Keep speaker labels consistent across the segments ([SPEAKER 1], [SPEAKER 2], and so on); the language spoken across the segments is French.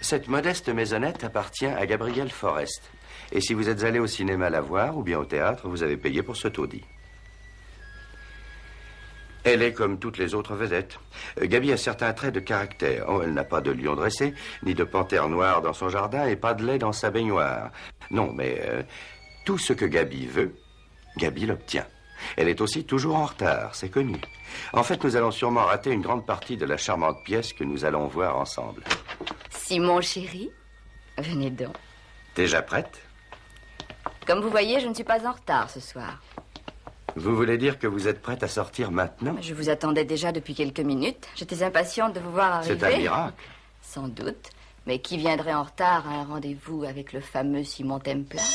[SPEAKER 1] Cette modeste maisonnette appartient à Gabrielle Forrest. Et si vous êtes allé au cinéma la voir ou bien au théâtre, vous avez payé pour ce taudis. Elle est comme toutes les autres vedettes. Gabi a certains traits de caractère. Oh, elle n'a pas de lion dressé, ni de panthère noire dans son jardin et pas de lait dans sa baignoire. Non, mais tout ce que Gabi veut, Gabi l'obtient. Elle est aussi toujours en retard, c'est connu. En fait, nous allons sûrement rater une grande partie de la charmante pièce que nous allons voir ensemble.
[SPEAKER 2] Simon, chéri, venez donc.
[SPEAKER 1] Déjà prête?
[SPEAKER 2] Comme vous voyez, je ne suis pas en retard ce soir.
[SPEAKER 1] Vous voulez dire que vous êtes prête à sortir maintenant?
[SPEAKER 2] Je vous attendais déjà depuis quelques minutes. J'étais impatiente de vous voir arriver.
[SPEAKER 1] C'est un miracle.
[SPEAKER 2] Sans doute. Mais qui viendrait en retard à un rendez-vous avec le fameux Simon Templar?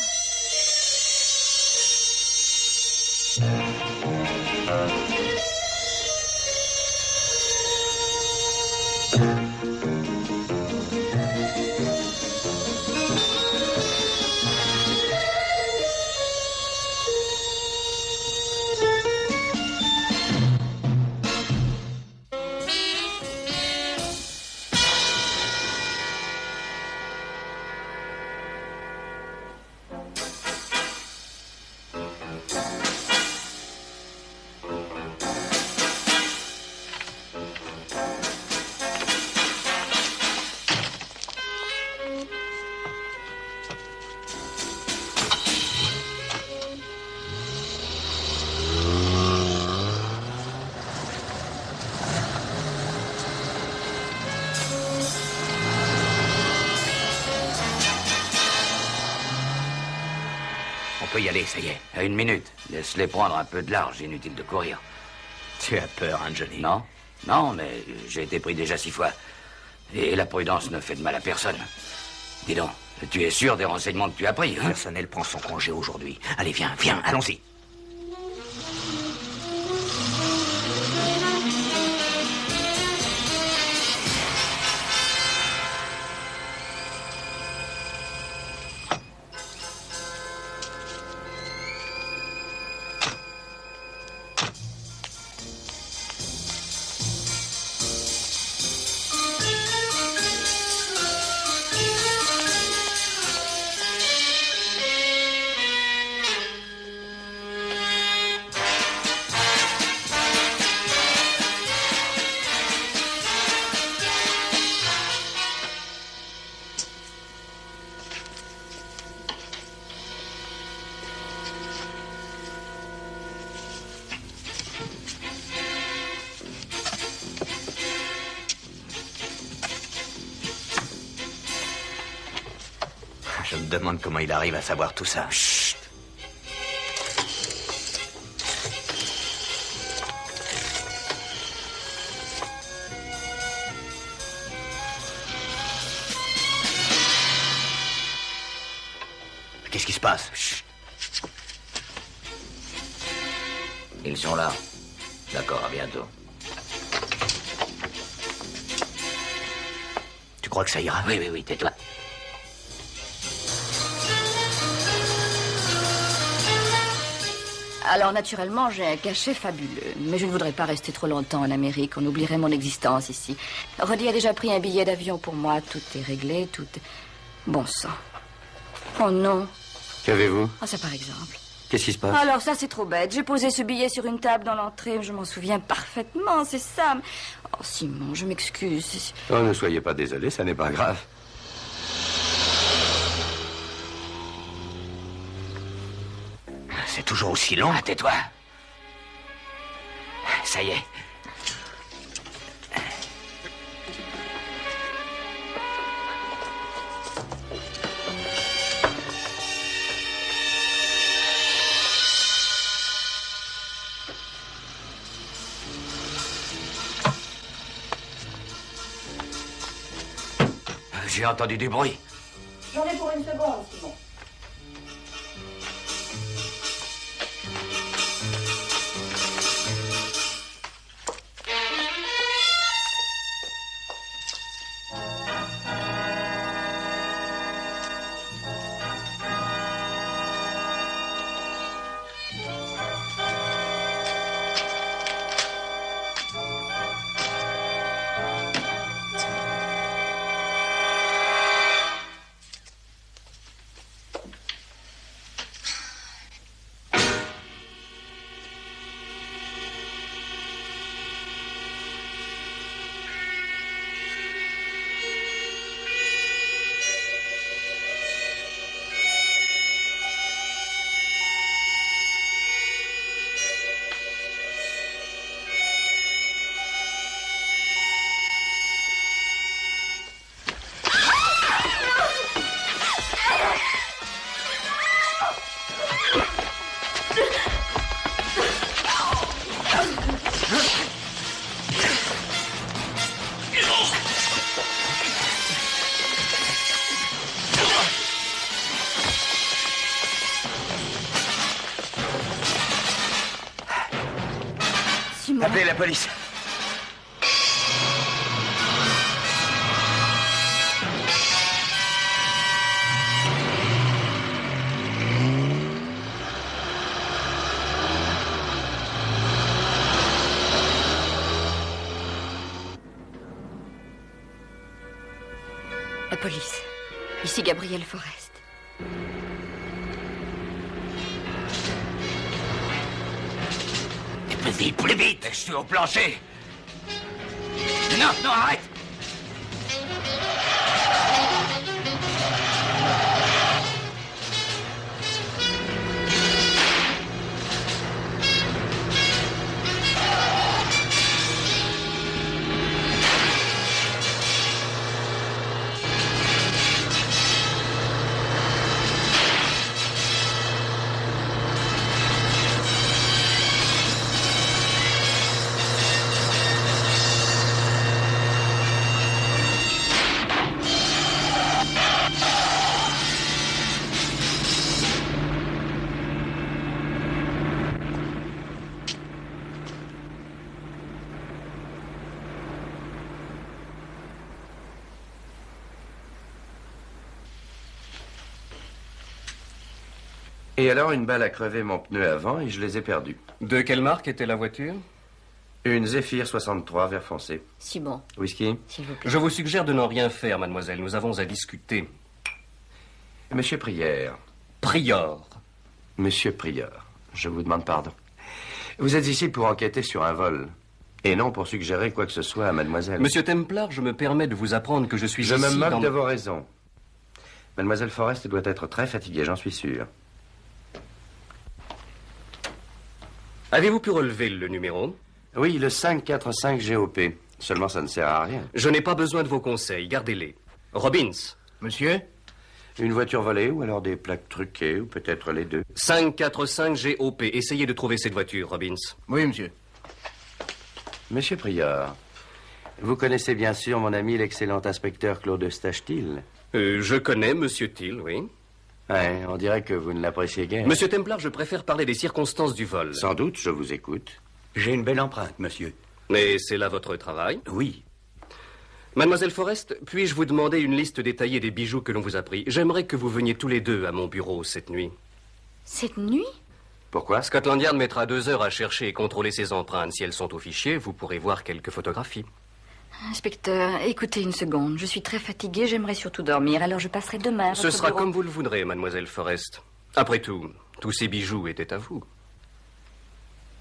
[SPEAKER 3] On peut y aller, ça y est. À 1 minute. Laisse-les prendre un peu de large, inutile de courir.
[SPEAKER 4] Tu as peur, hein, Johnny?
[SPEAKER 3] Non, non, mais j'ai été pris déjà 6 fois. Et la prudence ne fait de mal à personne. Dis donc, tu es sûr des renseignements que tu as pris, hein?
[SPEAKER 4] Le personnel prend son congé aujourd'hui. Allez, viens, viens, allons-y. Je me demande comment il arrive à savoir tout ça. Chut! Qu'est-ce qui se passe? Chut!
[SPEAKER 3] Ils sont là. D'accord, à bientôt.
[SPEAKER 4] Tu crois que ça ira?
[SPEAKER 3] Oui, oui, oui, tais-toi.
[SPEAKER 2] Alors, naturellement, j'ai un cachet fabuleux. Mais je ne voudrais pas rester trop longtemps en Amérique. On oublierait mon existence ici. Roddy a déjà pris un billet d'avion pour moi. Tout est réglé, tout est... Bon sang. Oh non.
[SPEAKER 1] Qu'avez-vous?
[SPEAKER 2] Ah, ça par exemple.
[SPEAKER 1] Qu'est-ce qui se passe?
[SPEAKER 2] Alors ça, c'est trop bête. J'ai posé ce billet sur une table dans l'entrée. Je m'en souviens parfaitement, c'est ça. Oh, Simon, je m'excuse.
[SPEAKER 1] Oh, ne soyez pas désolé, ça n'est pas grave.
[SPEAKER 4] C'est toujours aussi long.
[SPEAKER 3] Ah, tais-toi. Ça y est. J'ai entendu du bruit.
[SPEAKER 2] J'en ai pour une seconde, Simon. Excusez-moi.
[SPEAKER 4] Appelez la police.
[SPEAKER 2] La police. Ici Gabriel Forrest.
[SPEAKER 3] Et plus vite, plus vite. Je suis au plancher. Non, non, arrête.
[SPEAKER 1] Et alors, une balle a crevé mon pneu avant et je les ai perdus.
[SPEAKER 5] De quelle marque était la voiture?
[SPEAKER 1] Une Zephyr 63, vert foncé.
[SPEAKER 2] Si bon,
[SPEAKER 1] Whisky?
[SPEAKER 2] s'il vous plaît.
[SPEAKER 5] Je vous suggère de n'en rien faire, mademoiselle. Nous avons à discuter.
[SPEAKER 1] Monsieur Prieur.
[SPEAKER 5] Prior.
[SPEAKER 1] Monsieur Prieur, je vous demande pardon. Vous êtes ici pour enquêter sur un vol. Et non pour suggérer quoi que ce soit à mademoiselle.
[SPEAKER 5] Monsieur Templar, je me permets de vous apprendre que je suis
[SPEAKER 1] Je
[SPEAKER 5] ici
[SPEAKER 1] me moque
[SPEAKER 5] dans...
[SPEAKER 1] de vos raisons. Mademoiselle Forrest doit être très fatiguée, j'en suis sûr.
[SPEAKER 5] Avez-vous pu relever le numéro?
[SPEAKER 1] Oui, le 545 GOP. Seulement, ça ne sert à rien.
[SPEAKER 5] Je n'ai pas besoin de vos conseils. Gardez-les. Robbins.
[SPEAKER 6] Monsieur?
[SPEAKER 1] Une voiture volée ou alors des plaques truquées ou peut-être les deux.
[SPEAKER 5] 545 GOP. Essayez de trouver cette voiture, Robbins.
[SPEAKER 6] Oui, monsieur.
[SPEAKER 1] Monsieur Prieur, vous connaissez bien sûr mon ami l'excellent inspecteur Claude Stachtil.
[SPEAKER 5] Je connais Monsieur Till, oui.
[SPEAKER 1] Ouais, on dirait que vous ne l'appréciez guère.
[SPEAKER 5] Monsieur Templar, je préfère parler des circonstances du vol.
[SPEAKER 1] Sans doute, je vous écoute.
[SPEAKER 4] J'ai une belle empreinte, monsieur.
[SPEAKER 5] Mais c'est là votre travail.
[SPEAKER 4] Oui.
[SPEAKER 5] Mademoiselle Forrest, puis-je vous demander une liste détaillée des bijoux que l'on vous a pris? J'aimerais que vous veniez tous les deux à mon bureau cette nuit.
[SPEAKER 2] Cette nuit?
[SPEAKER 1] Pourquoi?
[SPEAKER 5] Scotland Yard mettra 2 heures à chercher et contrôler ces empreintes. Si elles sont au fichier, vous pourrez voir quelques photographies.
[SPEAKER 2] Inspecteur, écoutez une seconde. Je suis très fatiguée, j'aimerais surtout dormir, alors je passerai demain à
[SPEAKER 5] Ce
[SPEAKER 2] votre
[SPEAKER 5] sera
[SPEAKER 2] bureau.
[SPEAKER 5] comme vous le voudrez, mademoiselle Forrest. Après tout, tous ces bijoux étaient à vous.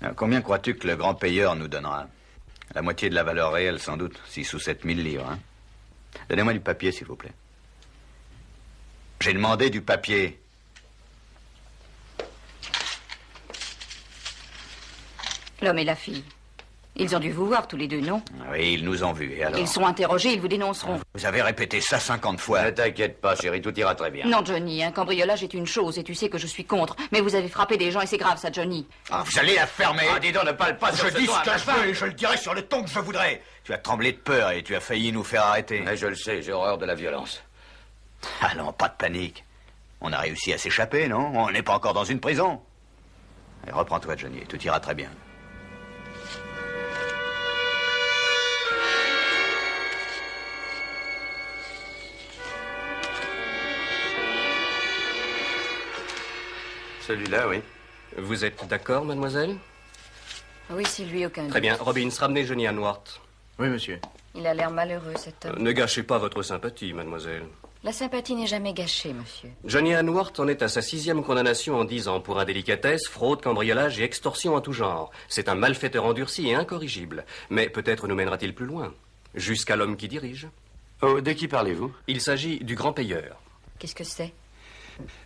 [SPEAKER 4] Alors, combien crois-tu que le grand payeur nous donnera? La moitié de la valeur réelle, sans doute. 6 ou 7 000 livres, hein? Donnez-moi du papier, s'il vous plaît. J'ai demandé du papier.
[SPEAKER 2] L'homme et la fille. Ils ont dû vous voir tous les deux, non?
[SPEAKER 4] Oui, ils nous ont vus, et alors?
[SPEAKER 2] Ils sont interrogés, ils vous dénonceront.
[SPEAKER 4] Vous avez répété ça 50 fois.
[SPEAKER 3] Ne t'inquiète pas, chérie, tout ira très bien.
[SPEAKER 2] Non, Johnny, un cambriolage est une chose et tu sais que je suis contre. Mais vous avez frappé des gens et c'est grave, ça, Johnny.
[SPEAKER 4] Ah, vous allez la fermer.
[SPEAKER 3] Ah, dis donc, ne parle pas sur
[SPEAKER 4] Je
[SPEAKER 3] ce
[SPEAKER 4] dis
[SPEAKER 3] ton
[SPEAKER 4] ce
[SPEAKER 3] à
[SPEAKER 4] que
[SPEAKER 3] ma
[SPEAKER 4] je
[SPEAKER 3] femme.
[SPEAKER 4] veux et je le dirai sur le ton que je voudrais. Tu as tremblé de peur et tu as failli nous faire arrêter.
[SPEAKER 3] Mais je le sais, j'ai horreur de la violence.
[SPEAKER 4] Allons, pas de panique. On a réussi à s'échapper, non? On n'est pas encore dans une prison. Allez, reprends-toi, Johnny, tout ira très bien.
[SPEAKER 1] Celui-là, oui.
[SPEAKER 5] Vous êtes d'accord, mademoiselle?
[SPEAKER 2] Oui, c'est lui, aucun
[SPEAKER 5] Très
[SPEAKER 2] doute.
[SPEAKER 5] bien. Robbins, ramenez Johnny à Noirth.
[SPEAKER 6] Oui, monsieur.
[SPEAKER 2] Il a l'air malheureux, cet homme.
[SPEAKER 5] Ne gâchez pas votre sympathie, mademoiselle.
[SPEAKER 2] La sympathie n'est jamais gâchée, monsieur.
[SPEAKER 5] Johnny Hanworth en est à sa 6e condamnation en 10 ans pour indélicatesse, fraude, cambriolage et extorsion en tout genre. C'est un malfaiteur endurci et incorrigible. Mais peut-être nous mènera-t-il plus loin. Jusqu'à l'homme qui dirige.
[SPEAKER 1] Oh, de qui parlez-vous?
[SPEAKER 5] Il s'agit du grand payeur.
[SPEAKER 2] Qu'est-ce que c'est?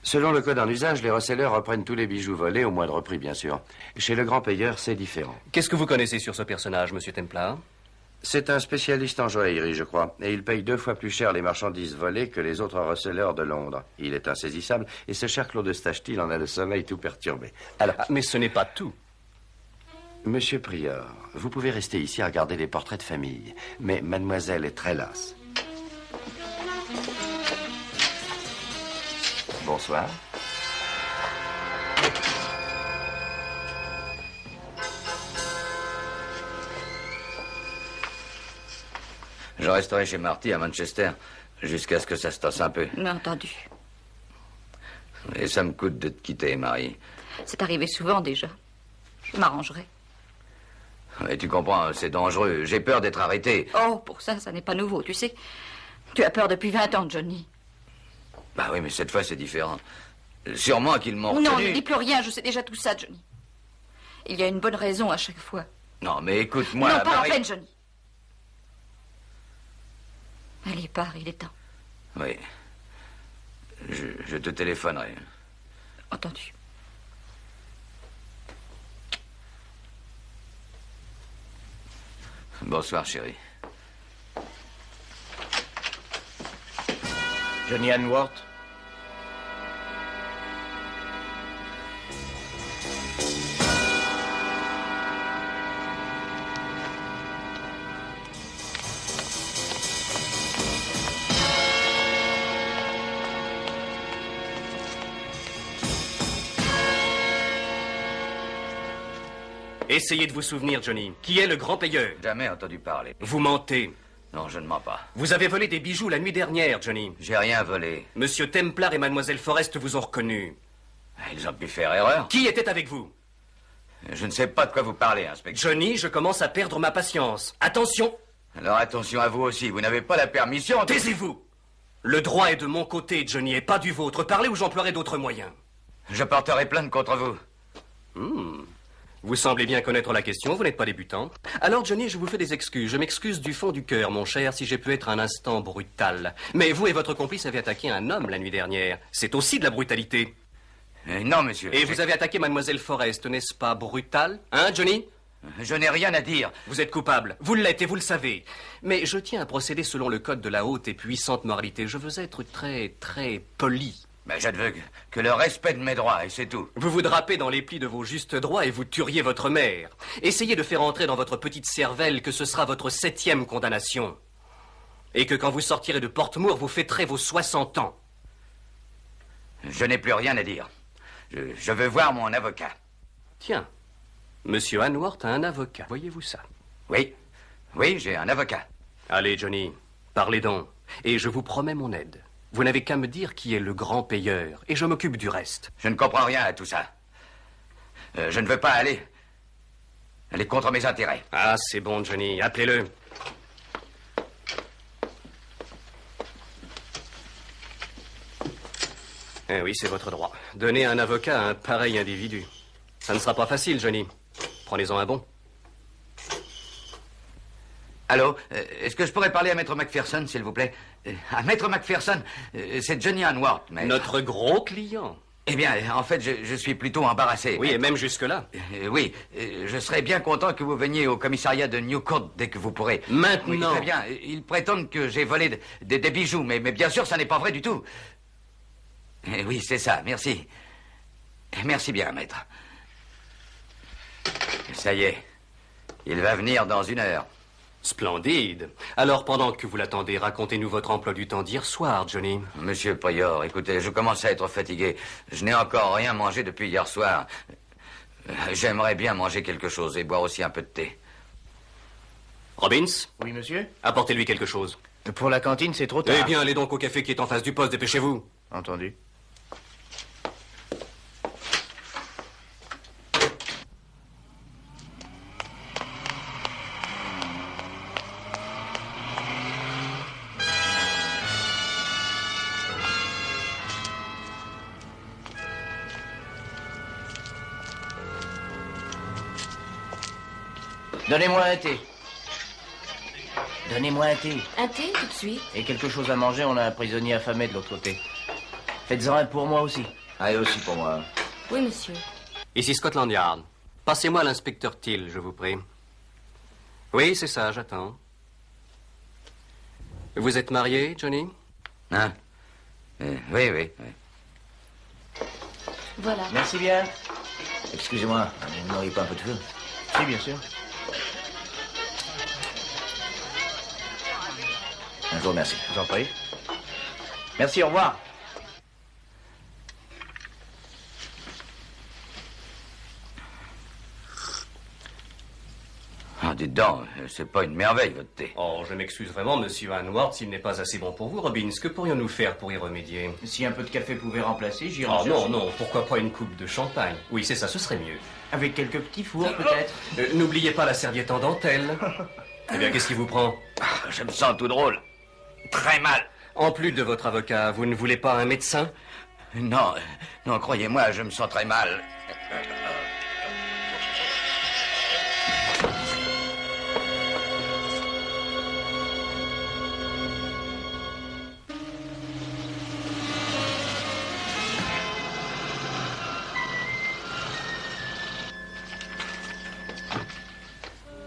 [SPEAKER 1] Selon le code en usage, les receleurs reprennent tous les bijoux volés, au moindre prix, bien sûr. Chez le grand payeur, c'est différent.
[SPEAKER 5] Qu'est-ce que vous connaissez sur ce personnage, monsieur Templar?
[SPEAKER 1] C'est un spécialiste en joaillerie, je crois, et il paye 2 fois plus cher les marchandises volées que les autres receleurs de Londres. Il est insaisissable, et ce cher Claude Stachtil en a le sommeil tout perturbé. Alors,
[SPEAKER 5] Ah, mais ce n'est pas tout.
[SPEAKER 1] monsieur Prieur, vous pouvez rester ici à regarder les portraits de famille, mais mademoiselle est très lasse. Bonsoir.
[SPEAKER 3] Je resterai chez Marty à Manchester jusqu'à ce que ça se tasse un peu.
[SPEAKER 2] Bien entendu.
[SPEAKER 3] Et ça me coûte de te quitter, Marie.
[SPEAKER 2] C'est arrivé souvent déjà. Je m'arrangerai.
[SPEAKER 3] Et tu comprends, c'est dangereux. J'ai peur d'être arrêté.
[SPEAKER 2] Oh, pour ça n'est pas nouveau, tu sais. Tu as peur depuis 20 ans, Johnny.
[SPEAKER 3] Bah oui, mais cette fois, c'est différent. Sûrement qu'ils m'ont
[SPEAKER 2] Non,
[SPEAKER 3] retenu.
[SPEAKER 2] ne dis plus rien, je sais déjà tout ça, Johnny. Il y a une bonne raison à chaque fois.
[SPEAKER 3] Non, mais écoute-moi,
[SPEAKER 2] Non, pas
[SPEAKER 3] Marie...
[SPEAKER 2] en peine, Johnny. Allez, pars, il est temps.
[SPEAKER 3] Oui. Je te téléphonerai.
[SPEAKER 2] Entendu.
[SPEAKER 3] Bonsoir, chérie.
[SPEAKER 6] Johnny Hanworth.
[SPEAKER 5] Essayez de vous souvenir, Johnny. Qui est le grand payeur?
[SPEAKER 3] Jamais entendu parler.
[SPEAKER 5] Vous mentez.
[SPEAKER 3] Non, je ne mens pas.
[SPEAKER 5] Vous avez volé des bijoux la nuit dernière, Johnny.
[SPEAKER 3] J'ai rien volé.
[SPEAKER 5] Monsieur Templar et Mademoiselle Forrest vous ont reconnu.
[SPEAKER 3] Ils ont pu faire erreur.
[SPEAKER 5] Qui était avec vous?
[SPEAKER 3] Je ne sais pas de quoi vous parlez, inspecteur.
[SPEAKER 5] Johnny, je commence à perdre ma patience. Attention!
[SPEAKER 3] Alors attention à vous aussi, vous n'avez pas la permission de...
[SPEAKER 5] Taisez-vous! Le droit est de mon côté, Johnny, et pas du vôtre. Parlez ou j'emploierai d'autres moyens.
[SPEAKER 3] Je porterai plainte contre vous.
[SPEAKER 5] Vous semblez bien connaître la question, vous n'êtes pas débutant. Alors, Johnny, je vous fais des excuses. Je m'excuse du fond du cœur, mon cher, si j'ai pu être un instant brutal. Mais vous et votre complice avez attaqué un homme la nuit dernière. C'est aussi de la brutalité.
[SPEAKER 3] Non, monsieur.
[SPEAKER 5] Et vous avez attaqué Mademoiselle Forrest, n'est-ce pas brutal? Hein, Johnny?
[SPEAKER 3] Je n'ai rien à dire.
[SPEAKER 5] Vous êtes coupable. Vous l'êtes et vous le savez. Mais je tiens à procéder selon le code de la haute et puissante moralité. Je veux être très, très poli.
[SPEAKER 3] Mais je ne veux que le respect de mes droits, et c'est tout.
[SPEAKER 5] Vous vous drapez dans les plis de vos justes droits et vous tueriez votre mère. Essayez de faire entrer dans votre petite cervelle que ce sera votre 7e condamnation. Et que quand vous sortirez de Portmore, vous fêterez vos 60 ans.
[SPEAKER 3] Je n'ai plus rien à dire. Je veux voir mon avocat.
[SPEAKER 5] Tiens, Monsieur Hanworth a un avocat. Voyez-vous ça?
[SPEAKER 3] Oui, oui, j'ai un avocat.
[SPEAKER 5] Allez, Johnny, parlez donc. Et je vous promets mon aide. Vous n'avez qu'à me dire qui est le grand payeur, et je m'occupe du reste.
[SPEAKER 3] Je ne comprends rien à tout ça. Je ne veux pas aller contre mes intérêts.
[SPEAKER 5] Ah, c'est bon, Johnny, appelez-le. Eh oui, c'est votre droit. Donnez un avocat à un pareil individu. Ça ne sera pas facile, Johnny. Prenez-en un bon.
[SPEAKER 3] Allô, est-ce que je pourrais parler à Maître Macpherson, s'il vous plaît? À Maître Macpherson, c'est Johnny Hanworth, mais...
[SPEAKER 5] Notre gros client.
[SPEAKER 3] Eh bien, en fait, je suis plutôt embarrassé.
[SPEAKER 5] Oui, et même jusque-là.
[SPEAKER 3] Oui, je serais bien content que vous veniez au commissariat de Newcourt dès que vous pourrez.
[SPEAKER 5] Maintenant.
[SPEAKER 3] Oui, très bien. Ils prétendent que j'ai volé des bijoux, mais bien sûr, ça n'est pas vrai du tout. Oui, c'est ça, merci. Merci bien, maître. Ça y est, il va venir dans 1 heure.
[SPEAKER 5] Splendide. Alors, pendant que vous l'attendez, racontez-nous votre emploi du temps d'hier soir, Johnny.
[SPEAKER 3] Monsieur Prior, écoutez, je commence à être fatigué. Je n'ai encore rien mangé depuis hier soir. J'aimerais bien manger quelque chose et boire aussi un peu de thé.
[SPEAKER 5] Robbins,
[SPEAKER 6] Oui, monsieur?
[SPEAKER 5] apportez-lui quelque chose.
[SPEAKER 6] Pour la cantine, c'est trop tard.
[SPEAKER 5] Eh bien, allez donc au café qui est en face du poste, dépêchez-vous.
[SPEAKER 6] Entendu. Donnez-moi un thé. Donnez-moi un thé.
[SPEAKER 2] Un thé, tout de suite?
[SPEAKER 6] Et quelque chose à manger, on a un prisonnier affamé de l'autre côté. Faites-en un pour moi aussi.
[SPEAKER 4] Ah, et aussi pour moi.
[SPEAKER 2] Oui, monsieur.
[SPEAKER 5] Ici Scotland Yard. Passez-moi l'inspecteur Till, je vous prie. Oui, c'est ça, j'attends. Vous êtes marié, Johnny?
[SPEAKER 3] Hein? Oui, oui.
[SPEAKER 2] Voilà.
[SPEAKER 6] Merci bien.
[SPEAKER 4] Excusez-moi, vous n'auriez pas un peu de feu?
[SPEAKER 6] Si, bien sûr.
[SPEAKER 4] Je vous remercie.
[SPEAKER 6] Je vous en prie. Merci, au revoir.
[SPEAKER 3] Oh, dites donc, c'est pas une merveille, votre thé.
[SPEAKER 5] Oh, je m'excuse vraiment, monsieur Hanward, s'il n'est pas assez bon pour vous. Robbins, que pourrions-nous faire pour y remédier?
[SPEAKER 6] Si un peu de café pouvait remplacer, j'irais
[SPEAKER 5] Oh
[SPEAKER 6] en
[SPEAKER 5] non,
[SPEAKER 6] chercher.
[SPEAKER 5] non, pourquoi pas une coupe de champagne? Oui, c'est ça, ce serait mieux.
[SPEAKER 6] Avec quelques petits fours, peut-être.
[SPEAKER 5] N'oubliez pas la serviette en dentelle. Eh bien, qu'est-ce qui vous prend?
[SPEAKER 3] Je me sens tout drôle. Très mal.
[SPEAKER 5] En plus de votre avocat, vous ne voulez pas un médecin?
[SPEAKER 3] Non, non, croyez-moi, je me sens très mal.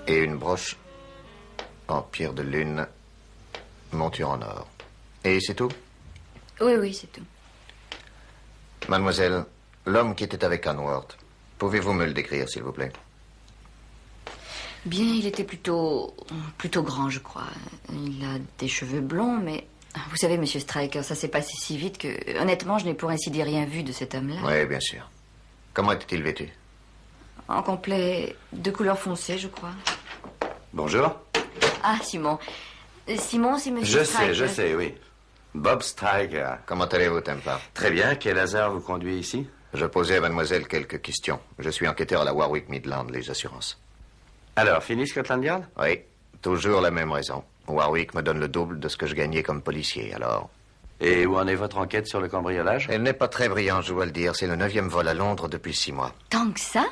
[SPEAKER 7] Et une broche en pierre de lune, monture en or. Et c'est tout?
[SPEAKER 2] Oui, oui, c'est tout.
[SPEAKER 7] Mademoiselle, l'homme qui était avec Hanward, pouvez-vous me le décrire, s'il vous plaît?
[SPEAKER 2] Bien, il était plutôt grand, je crois. Il a des cheveux blonds, mais... Vous savez, monsieur Stryker, ça s'est passé si vite que, honnêtement, je n'ai pour ainsi dire rien vu de cet homme-là.
[SPEAKER 7] Oui, bien sûr. Comment était-il vêtu?
[SPEAKER 2] En complet de couleur foncée, je crois.
[SPEAKER 1] Bonjour.
[SPEAKER 2] Ah, Simon. Simon, c'est monsieur Stryker.
[SPEAKER 1] Je sais, oui. Bob Stryker.
[SPEAKER 7] Comment allez-vous, Templar?
[SPEAKER 1] Très bien. Quel hasard vous conduit ici?
[SPEAKER 7] Je posais à mademoiselle quelques questions. Je suis enquêteur à la Warwick Midland, les assurances.
[SPEAKER 1] Alors, fini Scotland Yard?
[SPEAKER 7] Oui, toujours la même raison. Warwick me donne le double de ce que je gagnais comme policier, alors...
[SPEAKER 1] Et où en est votre enquête sur le cambriolage?
[SPEAKER 7] Elle n'est pas très brillante, je dois le dire. C'est le 9e vol à Londres depuis 6 mois.
[SPEAKER 2] Tant que ça?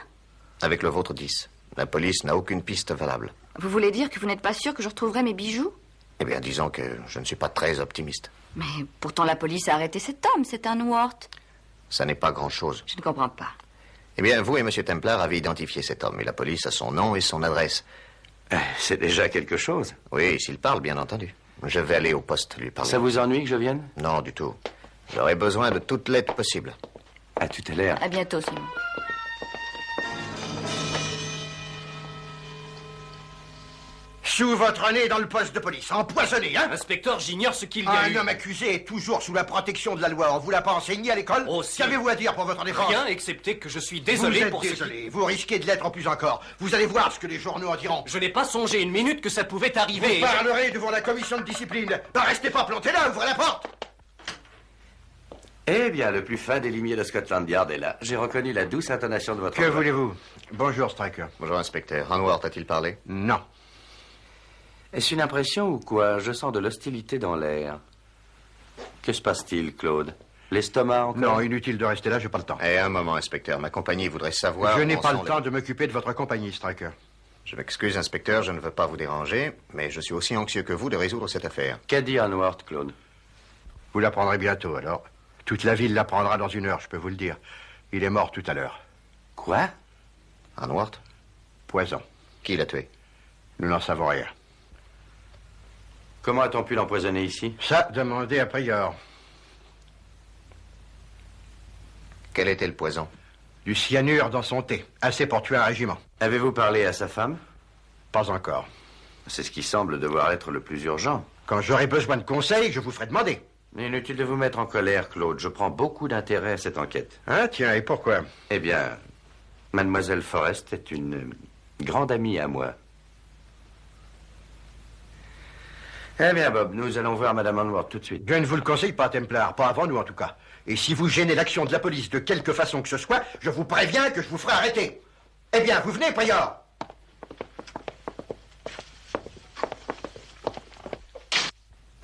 [SPEAKER 7] Avec le vôtre 10. La police n'a aucune piste valable.
[SPEAKER 2] Vous voulez dire que vous n'êtes pas sûr que je retrouverai mes bijoux?
[SPEAKER 7] Eh bien, disons que je ne suis pas très optimiste.
[SPEAKER 2] Mais pourtant la police a arrêté cet homme, c'est un Hanward.
[SPEAKER 7] Ça n'est pas grand-chose.
[SPEAKER 2] Je ne comprends pas.
[SPEAKER 7] Eh bien, vous et M. Templar avez identifié cet homme, et la police a son nom et son adresse.
[SPEAKER 1] C'est déjà quelque chose.
[SPEAKER 7] Oui, s'il parle, bien entendu. Je vais aller au poste lui parler.
[SPEAKER 1] Ça vous ennuie que je vienne?
[SPEAKER 7] Non, du tout. J'aurai besoin de toute l'aide possible.
[SPEAKER 1] À tout à l'heure.
[SPEAKER 2] À bientôt, Simon.
[SPEAKER 8] Sous votre nez dans le poste de police, empoisonné, hein?
[SPEAKER 5] Inspecteur, j'ignore ce qu'il y a
[SPEAKER 8] Un
[SPEAKER 5] eu.
[SPEAKER 8] homme accusé est toujours sous la protection de la loi. On vous l'a pas enseigné à l'école?
[SPEAKER 5] Oh, si.
[SPEAKER 8] Qu'avez-vous à dire pour votre défense?
[SPEAKER 5] Rien, excepté que je suis désolé
[SPEAKER 8] vous êtes
[SPEAKER 5] pour ce qui...
[SPEAKER 8] désolé. Vous risquez de l'être en plus encore. Vous allez voir ce que les journaux en diront.
[SPEAKER 5] Je n'ai pas songé une minute que ça pouvait arriver.
[SPEAKER 8] Vous parlerez devant la commission de discipline. Ne restez pas planté là, ouvrez la porte.
[SPEAKER 1] Eh bien, le plus fin des limiers de Scotland Yard est là. J'ai reconnu la douce intonation de votre
[SPEAKER 8] Que
[SPEAKER 1] voix.
[SPEAKER 8] voulez-vous? Bonjour, Stryker.
[SPEAKER 7] Bonjour, inspecteur. Hanward a-t-il parlé?
[SPEAKER 8] Non.
[SPEAKER 1] Est-ce une impression ou quoi? Je sens de l'hostilité dans l'air. Que se passe-t-il, Claude? L'estomac encore?
[SPEAKER 8] Non, inutile de rester là, j'ai pas le temps.
[SPEAKER 7] Eh, un moment, inspecteur. Ma compagnie voudrait savoir...
[SPEAKER 8] Je n'ai
[SPEAKER 7] où en
[SPEAKER 8] pas le
[SPEAKER 7] sont
[SPEAKER 8] temps de m'occuper de votre compagnie, Stryker.
[SPEAKER 7] Je m'excuse, inspecteur, je ne veux pas vous déranger, mais je suis aussi anxieux que vous de résoudre cette affaire.
[SPEAKER 1] Qu'a dit Hanward, Claude?
[SPEAKER 8] Vous l'apprendrez bientôt, alors. Toute la ville l'apprendra dans 1 heure, je peux vous le dire. Il est mort tout à l'heure.
[SPEAKER 1] Quoi?
[SPEAKER 7] Hanward?
[SPEAKER 8] Poison.
[SPEAKER 7] Qui l'a tué?
[SPEAKER 8] Nous n'en savons rien.
[SPEAKER 1] Comment a-t-on pu l'empoisonner ici?
[SPEAKER 8] Ça, demandez à Prior.
[SPEAKER 7] Quel était le poison?
[SPEAKER 8] Du cyanure dans son thé. Assez pour tuer un régiment.
[SPEAKER 1] Avez-vous parlé à sa femme?
[SPEAKER 8] Pas encore.
[SPEAKER 1] C'est ce qui semble devoir être le plus urgent.
[SPEAKER 8] Quand j'aurai besoin de conseils, je vous ferai demander.
[SPEAKER 1] Inutile de vous mettre en colère, Claude. Je prends beaucoup d'intérêt à cette enquête.
[SPEAKER 8] Hein, tiens, et pourquoi?
[SPEAKER 1] Eh bien, Mademoiselle Forrest est une grande amie à moi. Eh bien, Bob, nous allons voir Madame Hanward tout de suite.
[SPEAKER 8] Je ne vous le conseille pas, Templar. Pas avant nous, en tout cas. Et si vous gênez l'action de la police de quelque façon que ce soit, je vous préviens que je vous ferai arrêter. Eh bien, vous venez, Prior?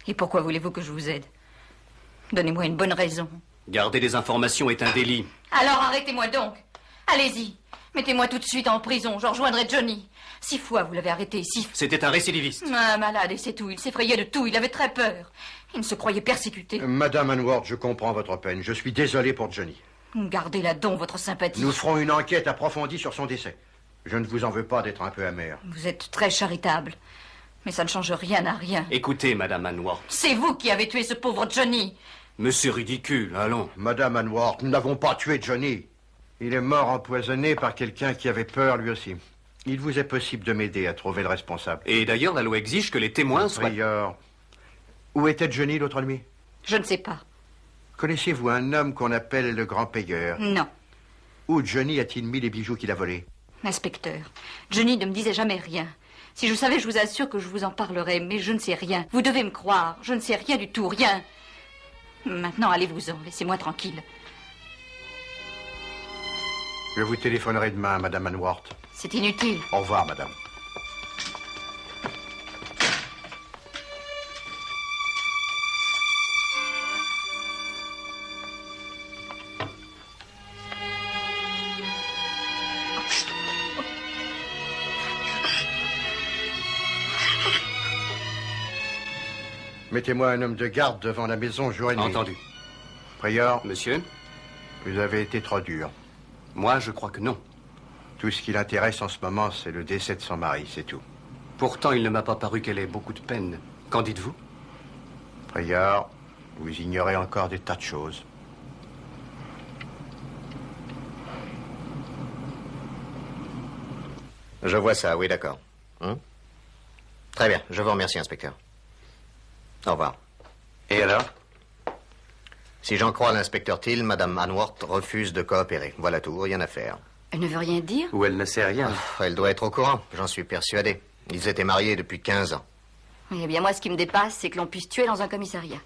[SPEAKER 2] Et pourquoi voulez-vous que je vous aide? Donnez-moi une bonne raison.
[SPEAKER 5] Garder des informations est un délit.
[SPEAKER 2] Alors arrêtez-moi donc. Allez-y. Mettez-moi tout de suite en prison. Je rejoindrai Johnny. 6 fois vous l'avez arrêté, 6 fois.
[SPEAKER 5] C'était un récidiviste.
[SPEAKER 2] Un malade, et c'est tout. Il s'effrayait de tout. Il avait très peur. Il se croyait persécuté.
[SPEAKER 8] Madame Hanward, je comprends votre peine. Je suis désolé pour Johnny.
[SPEAKER 2] Gardez-la donc, votre sympathie.
[SPEAKER 8] Nous ferons une enquête approfondie sur son décès. Je ne vous en veux pas d'être un peu amer.
[SPEAKER 2] Vous êtes très charitable. Mais ça ne change rien à rien.
[SPEAKER 5] Écoutez, Madame Hanward.
[SPEAKER 2] C'est vous qui avez tué ce pauvre Johnny.
[SPEAKER 5] Monsieur ridicule, allons.
[SPEAKER 8] Madame Hanward, nous n'avons pas tué Johnny. Il est mort empoisonné par quelqu'un qui avait peur lui aussi. Il vous est possible de m'aider à trouver le responsable.
[SPEAKER 5] Et d'ailleurs, la loi exige que les témoins soient...
[SPEAKER 8] Prior, où était Johnny l'autre nuit?
[SPEAKER 2] Je ne sais pas.
[SPEAKER 8] Connaissez-vous un homme qu'on appelle le grand payeur?
[SPEAKER 2] Non.
[SPEAKER 8] Où Johnny a-t-il mis les bijoux qu'il a volés?
[SPEAKER 2] Inspecteur, Johnny ne me disait jamais rien. Si je savais, je vous assure que je vous en parlerais, mais je ne sais rien. Vous devez me croire, je ne sais rien du tout, rien. Maintenant, allez-vous-en, laissez-moi tranquille.
[SPEAKER 8] Je vous téléphonerai demain, Madame Anworth.
[SPEAKER 2] C'est inutile.
[SPEAKER 8] Au revoir, Madame. Mettez-moi un homme de garde devant la maison jour et nuit.
[SPEAKER 5] Entendu.
[SPEAKER 8] Prieur,
[SPEAKER 5] Monsieur,
[SPEAKER 8] vous avez été trop dur.
[SPEAKER 5] moi, je crois que non.
[SPEAKER 8] Tout ce qui l'intéresse en ce moment, c'est le décès de son mari, c'est tout.
[SPEAKER 5] Pourtant, il ne m'a pas paru qu'elle ait beaucoup de peine. Qu'en dites-vous?
[SPEAKER 8] Prieur, vous ignorez encore des tas de choses.
[SPEAKER 7] Je vois ça, oui, d'accord. Très bien, je vous remercie, inspecteur. Au revoir.
[SPEAKER 1] Et alors?
[SPEAKER 7] Si j'en crois l'inspecteur Till, Madame Anworth refuse de coopérer. Voilà tout, rien à faire.
[SPEAKER 2] Elle ne veut rien dire?
[SPEAKER 1] Ou elle ne sait rien?
[SPEAKER 7] Elle doit être au courant, j'en suis persuadé. Ils étaient mariés depuis 15 ans.
[SPEAKER 2] Eh bien, moi, ce qui me dépasse, c'est que l'on puisse tuer dans un commissariat.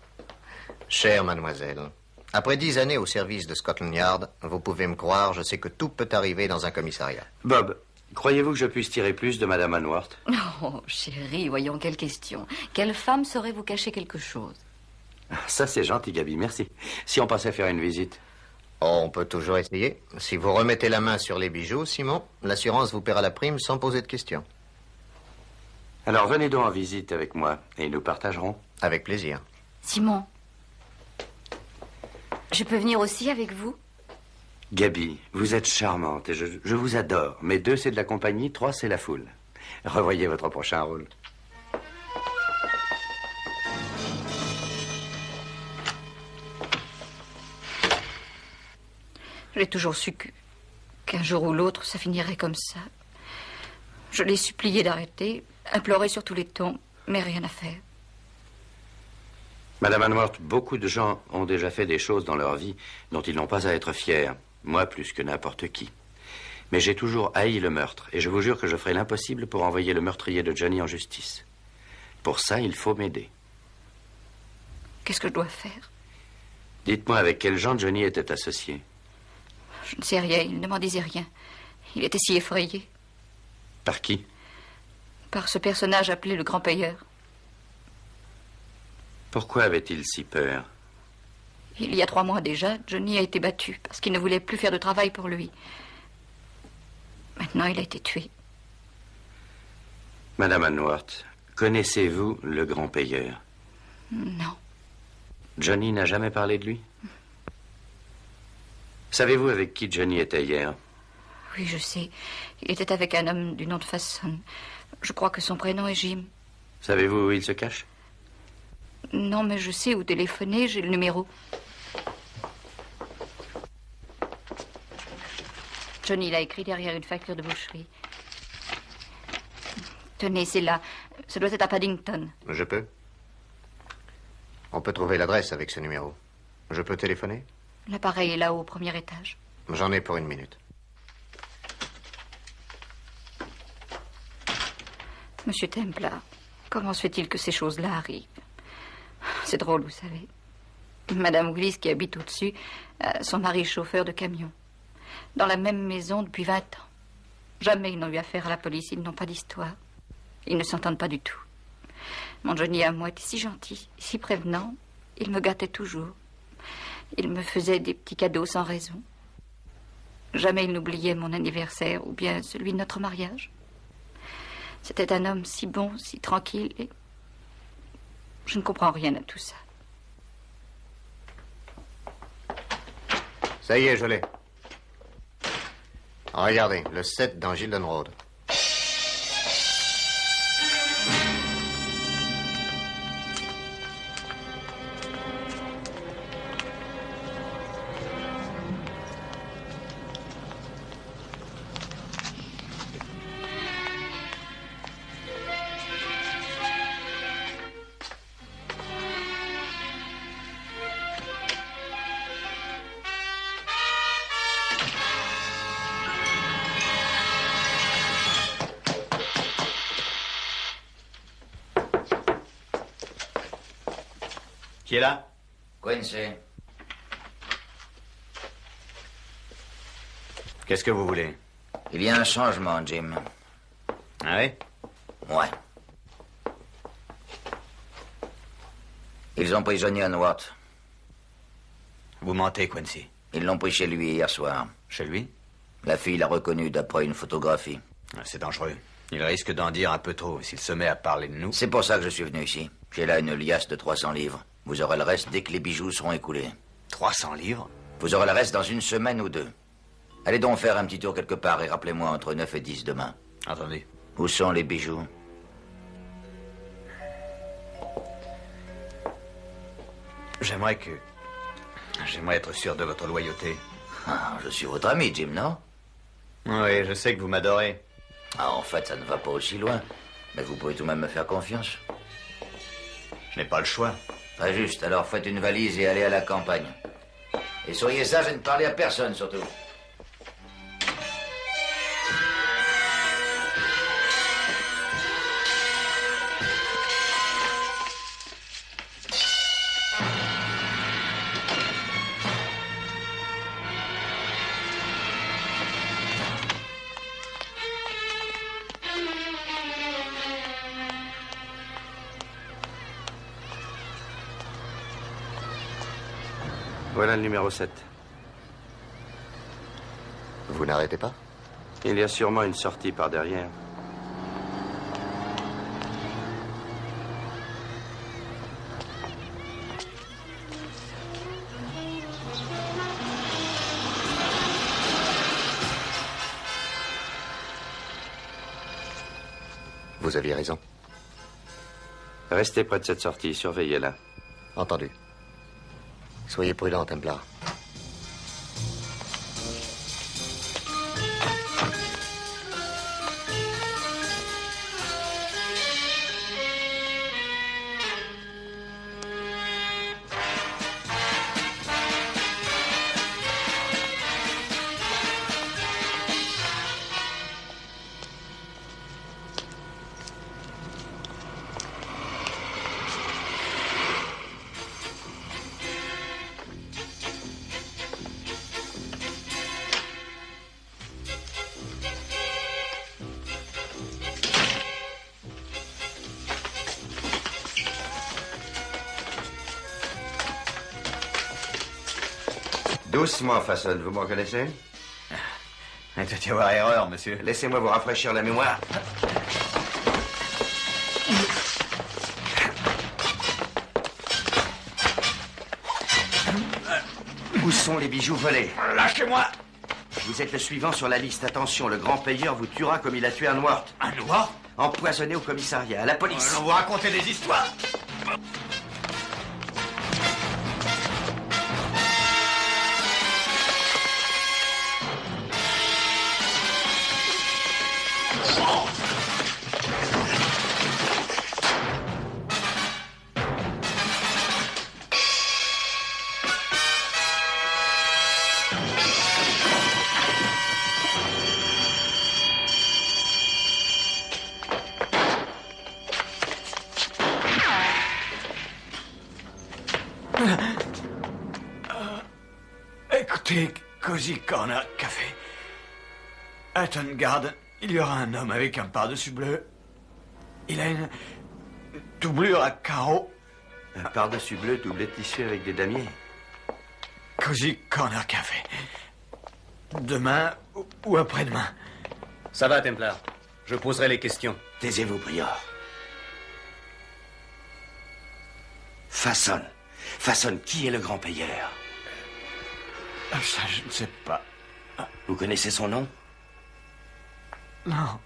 [SPEAKER 7] Chère mademoiselle, après 10 années au service de Scotland Yard, vous pouvez me croire, je sais que tout peut arriver dans un commissariat.
[SPEAKER 1] Bob, croyez-vous que je puisse tirer plus de Madame Anworth?
[SPEAKER 2] Oh, chérie, voyons, quelle question. Quelle femme saurait vous cacher quelque chose?
[SPEAKER 1] Ça, c'est gentil, Gaby, merci. Si on passait faire une visite.
[SPEAKER 7] Oh, on peut toujours essayer. Si vous remettez la main sur les bijoux, Simon, l'assurance vous paiera la prime sans poser de questions.
[SPEAKER 1] Alors, venez donc en visite avec moi et nous partagerons.
[SPEAKER 7] Avec plaisir.
[SPEAKER 2] Simon, je peux venir aussi avec vous?
[SPEAKER 1] Gaby, vous êtes charmante et je vous adore. Mais 2, c'est de la compagnie, 3, c'est la foule. Revoyez votre prochain rôle.
[SPEAKER 2] J'ai toujours su qu'un jour ou l'autre, ça finirait comme ça. Je l'ai supplié d'arrêter, imploré sur tous les tons, mais rien à faire.
[SPEAKER 1] Madame Anworth, beaucoup de gens ont déjà fait des choses dans leur vie dont ils n'ont pas à être fiers. Moi, plus que n'importe qui. Mais j'ai toujours haï le meurtre, et je vous jure que je ferai l'impossible pour envoyer le meurtrier de Johnny en justice. Pour ça, il faut m'aider.
[SPEAKER 2] Qu'est-ce que je dois faire?
[SPEAKER 1] Dites-moi avec quels gens Johnny était associé.
[SPEAKER 2] Je ne sais rien, il ne m'en disait rien. Il était si effrayé.
[SPEAKER 1] Par qui?
[SPEAKER 2] Par ce personnage appelé le grand payeur.
[SPEAKER 1] Pourquoi avait-il si peur?
[SPEAKER 2] Il y a 3 mois déjà, Johnny a été battu parce qu'il ne voulait plus faire de travail pour lui. Maintenant, il a été tué.
[SPEAKER 1] Madame Anworth, connaissez-vous le grand payeur?
[SPEAKER 2] Non.
[SPEAKER 1] Johnny n'a jamais parlé de lui? Savez-vous avec qui Johnny était hier?
[SPEAKER 2] Oui, je sais. Il était avec un homme du nom de Fasson. Je crois que son prénom est Jim.
[SPEAKER 1] Savez-vous où il se cache?
[SPEAKER 2] Non, mais je sais où téléphoner, j'ai le numéro. Johnny l'a écrit derrière une facture de boucherie. Tenez, c'est là. Ça doit être à Paddington.
[SPEAKER 7] Je peux. On peut trouver l'adresse avec ce numéro. Je peux téléphoner?
[SPEAKER 2] L'appareil est là-haut, au premier étage.
[SPEAKER 7] J'en ai pour 1 minute.
[SPEAKER 2] Monsieur Templar, comment se fait-il que ces choses-là arrivent? C'est drôle, vous savez. Madame Willis, qui habite au-dessus, son mari est chauffeur de camion. Dans la même maison depuis 20 ans. Jamais ils n'ont eu affaire à la police, ils n'ont pas d'histoire. Ils ne s'entendent pas du tout. Mon Johnny à moi était si gentil, si prévenant. Il me gâtait toujours. Il me faisait des petits cadeaux sans raison. Jamais il n'oubliait mon anniversaire ou bien celui de notre mariage. C'était un homme si bon, si tranquille, et je ne comprends rien à tout ça.
[SPEAKER 7] Ça y est, je l'ai. Regardez, le 7 dans Gilden Road.
[SPEAKER 4] Qui est là?
[SPEAKER 3] Quincy.
[SPEAKER 4] Qu'est-ce que vous voulez?
[SPEAKER 3] Il y a un changement, Jim.
[SPEAKER 4] Ah oui?
[SPEAKER 3] Ouais. Ils ont pris Johnny Hanworth.
[SPEAKER 4] Vous mentez, Quincy.
[SPEAKER 3] Ils l'ont pris chez lui hier soir.
[SPEAKER 4] Chez lui?
[SPEAKER 3] La fille l'a reconnu d'après une photographie.
[SPEAKER 4] Ah, c'est dangereux. Il risque d'en dire un peu trop s'il se met à parler de nous.
[SPEAKER 3] C'est pour ça que je suis venu ici. J'ai là une liasse de 300 livres. Vous aurez le reste dès que les bijoux seront écoulés.
[SPEAKER 4] 300 livres?
[SPEAKER 3] Vous aurez le reste dans une semaine ou deux. Allez donc faire un petit tour quelque part et rappelez-moi entre 9 et 10 demain.
[SPEAKER 4] Attendez.
[SPEAKER 3] Où sont les bijoux?
[SPEAKER 4] J'aimerais être sûr de votre loyauté.
[SPEAKER 3] Ah, je suis votre ami, Jim, non?
[SPEAKER 4] Oui, je sais que vous m'adorez.
[SPEAKER 3] Ah, en fait, ça ne va pas aussi loin. Mais vous pouvez tout de même me faire confiance.
[SPEAKER 4] Je n'ai pas le choix.
[SPEAKER 3] Très juste. Alors faites une valise et allez à la campagne. Et soyez sage et ne parlez à personne, surtout.
[SPEAKER 1] Voilà le numéro 7.
[SPEAKER 7] Vous n'arrêtez pas?
[SPEAKER 1] Il y a sûrement une sortie par derrière.
[SPEAKER 7] Vous aviez raison.
[SPEAKER 1] Restez près de cette sortie, surveillez-la.
[SPEAKER 7] Entendu. Soyez prudent, Templar.
[SPEAKER 1] Doucement, Façonne, vous me reconnaissez?
[SPEAKER 4] Il doit y avoir erreur, monsieur.
[SPEAKER 1] Laissez-moi vous rafraîchir la mémoire. Où sont les bijoux volés?
[SPEAKER 4] Lâchez-moi!
[SPEAKER 1] Vous êtes le suivant sur la liste. Attention, le grand payeur vous tuera comme il a tué Hanworth.
[SPEAKER 4] Hanworth?
[SPEAKER 1] Empoisonné au commissariat, à la police.
[SPEAKER 4] On vous raconter des histoires. Écoutez, Cozy Corner Café. À Hatton Garden, il y aura un homme avec un pardessus bleu. Il a une doublure à carreaux.
[SPEAKER 1] Un pardessus bleu doublé de tissu avec des damiers.
[SPEAKER 4] Cozy Corner Café. Demain ou après-demain.
[SPEAKER 5] Ça va, Templar. Je poserai les questions.
[SPEAKER 1] Taisez-vous, Prior. Façonne. Façonne, qui est le grand payeur?
[SPEAKER 4] Ça, je ne sais pas.
[SPEAKER 1] Vous connaissez son nom?
[SPEAKER 4] Non.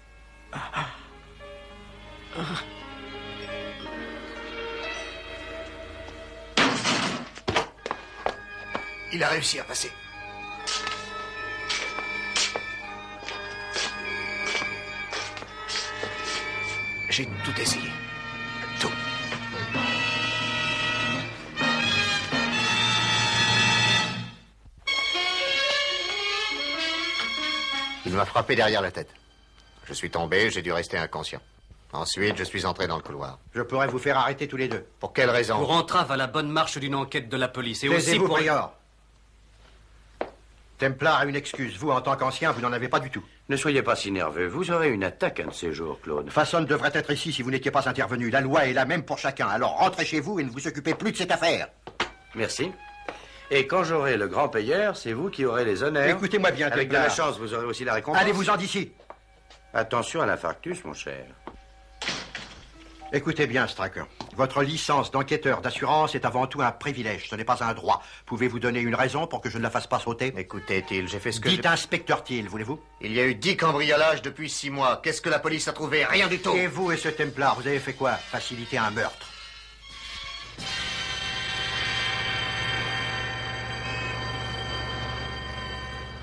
[SPEAKER 8] Il a réussi à passer. J'ai tout essayé. Tout. Il m'a frappé derrière la tête. Je suis tombé, j'ai dû rester inconscient.
[SPEAKER 7] Ensuite, je suis entré dans le couloir.
[SPEAKER 8] Je pourrais vous faire arrêter tous les deux.
[SPEAKER 7] Pour quelle raison?
[SPEAKER 5] Pour entrave à la bonne marche d'une enquête de la police et aussi
[SPEAKER 8] Taisez-vous,
[SPEAKER 5] pour...
[SPEAKER 8] Prior. Templar a une excuse. Vous, en tant qu'ancien, vous n'en avez pas du tout.
[SPEAKER 1] Ne soyez pas si nerveux. Vous aurez une attaque un de ces jours, Claude.
[SPEAKER 8] Façon devrait être ici si vous n'étiez pas intervenu. La loi est la même pour chacun. Alors rentrez chez vous et ne vous occupez plus de cette affaire.
[SPEAKER 1] Merci. Et quand j'aurai le grand payeur, c'est vous qui aurez les honneurs.
[SPEAKER 8] Écoutez-moi bien,
[SPEAKER 1] Avec de
[SPEAKER 8] Templar.
[SPEAKER 1] la chance, vous aurez aussi la récompense.
[SPEAKER 8] Allez-vous-en d'ici.
[SPEAKER 1] Attention à l'infarctus, mon cher.
[SPEAKER 8] Écoutez bien, Stracker. Votre licence d'enquêteur d'assurance est avant tout un privilège. Ce n'est pas un droit. Pouvez-vous donner une raison pour que je ne la fasse pas sauter?
[SPEAKER 7] Écoutez, Thiel, j'ai fait ce que
[SPEAKER 8] Dites inspecteur Thiel, voulez-vous?
[SPEAKER 7] Il y a eu 10 cambriolages depuis 6 mois. Qu'est-ce que la police a trouvé? Rien du tout.
[SPEAKER 8] Et vous et ce Templar, vous avez fait quoi? Faciliter un meurtre.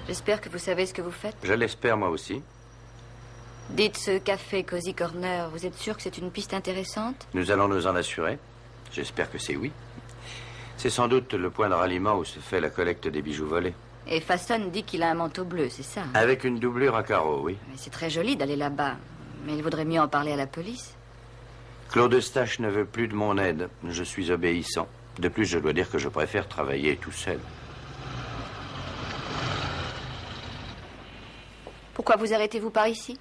[SPEAKER 2] J'espère que vous savez ce que vous faites.
[SPEAKER 1] Je l'espère, moi aussi.
[SPEAKER 2] Dites ce café Cozy Corner, vous êtes sûr que c'est une piste intéressante?
[SPEAKER 1] Nous allons nous en assurer. J'espère que c'est oui. C'est sans doute le point de ralliement où se fait la collecte des bijoux volés.
[SPEAKER 2] Et Fasson dit qu'il a un manteau bleu, c'est ça?
[SPEAKER 1] Avec une doublure à carreaux, oui.
[SPEAKER 2] Mais c'est très joli d'aller là-bas. Mais il vaudrait mieux en parler à la police.
[SPEAKER 1] Claude Eustache ne veut plus de mon aide. Je suis obéissant. De plus, je dois dire que je préfère travailler tout seul.
[SPEAKER 2] Pourquoi vous arrêtez-vous par ici?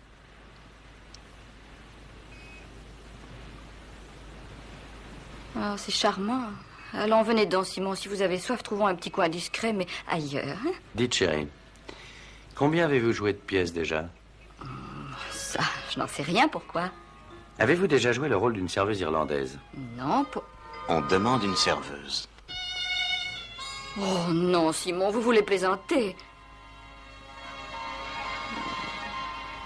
[SPEAKER 2] Oh, c'est charmant. Allons, venez donc, Simon. Si vous avez soif, trouvons un petit coin discret, mais ailleurs. Hein?
[SPEAKER 1] Dites, chérie, combien avez-vous joué de pièces déjà?
[SPEAKER 2] Ça, je n'en sais rien. Pourquoi?
[SPEAKER 1] Avez-vous déjà joué le rôle d'une serveuse irlandaise?
[SPEAKER 2] Non,
[SPEAKER 3] On demande une serveuse.
[SPEAKER 2] Oh non, Simon, vous voulez plaisanter.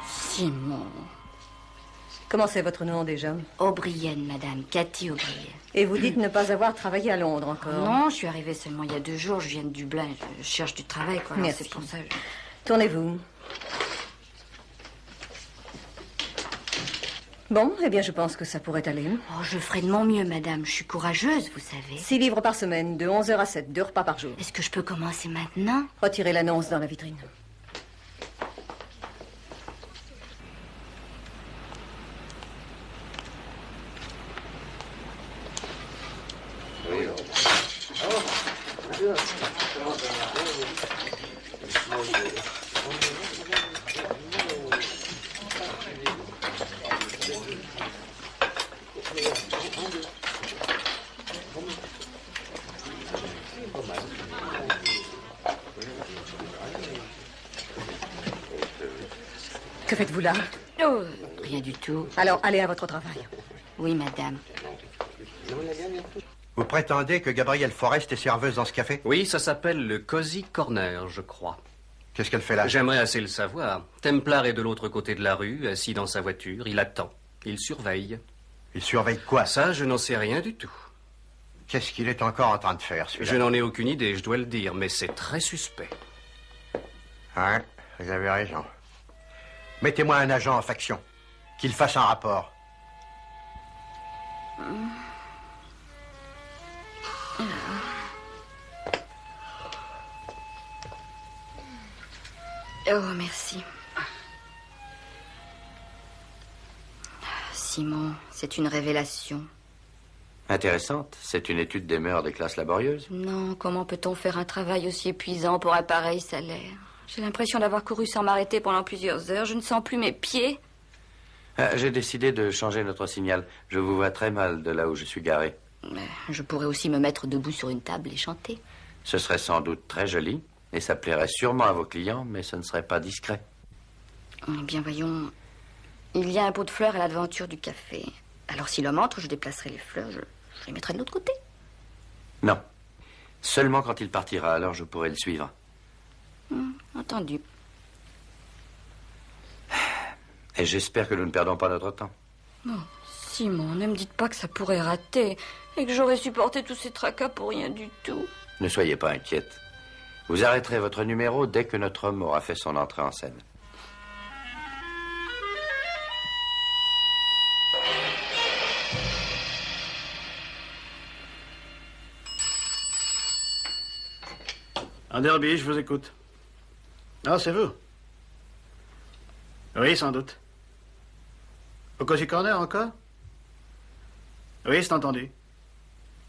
[SPEAKER 2] Simon.
[SPEAKER 9] Comment c'est votre nom déjà?
[SPEAKER 2] O'Brien, madame. Cathy O'Brien.
[SPEAKER 9] Et vous dites ne pas avoir travaillé à Londres encore?
[SPEAKER 2] Non, je suis arrivée seulement il y a 2 jours. Je viens de Dublin. Je cherche du travail, quoi. Alors,
[SPEAKER 9] Merci.
[SPEAKER 2] c'est pour ça.
[SPEAKER 9] Tournez-vous. Bon, eh bien, je pense que ça pourrait aller.
[SPEAKER 2] Oh, je ferai de mon mieux, madame. Je suis courageuse, vous savez.
[SPEAKER 9] 6 livres par semaine, de 11h à 7, 2 repas par jour.
[SPEAKER 2] Est-ce que je peux commencer maintenant?
[SPEAKER 9] Retirez l'annonce dans la vitrine. Que faites-vous là?
[SPEAKER 2] Oh, rien du tout.
[SPEAKER 9] Alors, allez à votre travail.
[SPEAKER 2] Oui, madame.
[SPEAKER 8] Vous prétendez que Gabrielle Forrest est serveuse dans ce café?
[SPEAKER 5] Oui, ça s'appelle le Cozy Corner, je crois.
[SPEAKER 8] Qu'est-ce qu'elle fait là?
[SPEAKER 5] J'aimerais assez le savoir. Templar est de l'autre côté de la rue, assis dans sa voiture. Il attend. Il surveille.
[SPEAKER 8] Il surveille quoi?
[SPEAKER 5] Ça, je n'en sais rien du tout.
[SPEAKER 8] Qu'est-ce qu'il est encore en train de faire, celui-là?
[SPEAKER 5] Je n'en ai aucune idée, je dois le dire, mais c'est très suspect.
[SPEAKER 8] Hein, vous avez raison. Mettez-moi un agent en faction. Qu'il fasse un rapport.
[SPEAKER 2] Oh, merci. Simon, c'est une révélation.
[SPEAKER 1] Intéressante. C'est une étude des mœurs des classes laborieuses.
[SPEAKER 2] Non, comment peut-on faire un travail aussi épuisant pour un pareil salaire? J'ai l'impression d'avoir couru sans m'arrêter pendant plusieurs heures. Je ne sens plus mes pieds.
[SPEAKER 1] Ah, j'ai décidé de changer notre signal. Je vous vois très mal de là où je suis garé.
[SPEAKER 2] Mais je pourrais aussi me mettre debout sur une table et chanter.
[SPEAKER 1] Ce serait sans doute très joli, et ça plairait sûrement à vos clients, mais ce ne serait pas discret.
[SPEAKER 2] Eh bien, voyons. Il y a un pot de fleurs à l'aventure du café. Alors, si l'homme entre, je déplacerai les fleurs. Je les mettrai de l'autre côté.
[SPEAKER 1] Non. Seulement quand il partira, alors je pourrai le suivre.
[SPEAKER 2] Entendu.
[SPEAKER 1] Et j'espère que nous ne perdons pas notre temps.
[SPEAKER 2] Oh, Simon, ne me dites pas que ça pourrait rater et que j'aurais supporté tous ces tracas pour rien du tout.
[SPEAKER 1] Ne soyez pas inquiète. Vous arrêterez votre numéro dès que notre homme aura fait son entrée en scène.
[SPEAKER 10] Derby, je vous écoute. Ah, c'est vous? Oui, sans doute. Au Cozy Corner encore? Oui, c'est entendu.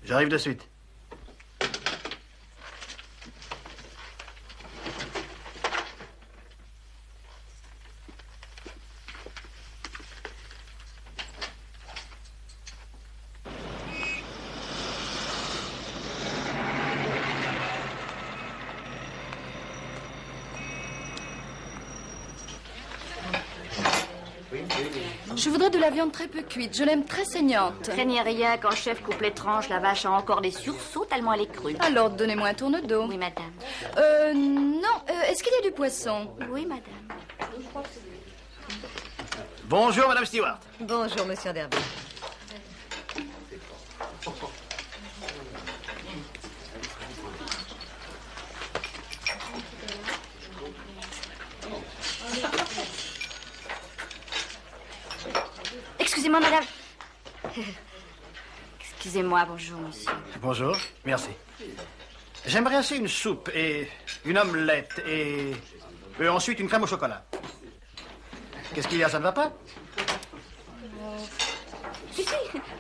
[SPEAKER 10] J'arrive de suite.
[SPEAKER 2] Je voudrais de la viande très peu cuite. Je l'aime très saignante.
[SPEAKER 11] Craignez rien, quand le chef coupe les tranches, la vache a encore des sursauts tellement elle est crue.
[SPEAKER 2] Alors, donnez-moi un tourne-dos.
[SPEAKER 11] Oui, madame.
[SPEAKER 2] Non. Est-ce qu'il y a du poisson?
[SPEAKER 11] Oui, madame.
[SPEAKER 10] Bonjour, Madame Stewart.
[SPEAKER 9] Bonjour, monsieur Derby.
[SPEAKER 11] Excusez-moi, madame. Excusez-moi, bonjour, monsieur.
[SPEAKER 10] Bonjour, merci. J'aimerais assez une soupe et une omelette et ensuite une crème au chocolat. Qu'est-ce qu'il y a, ça ne va pas?
[SPEAKER 11] Si,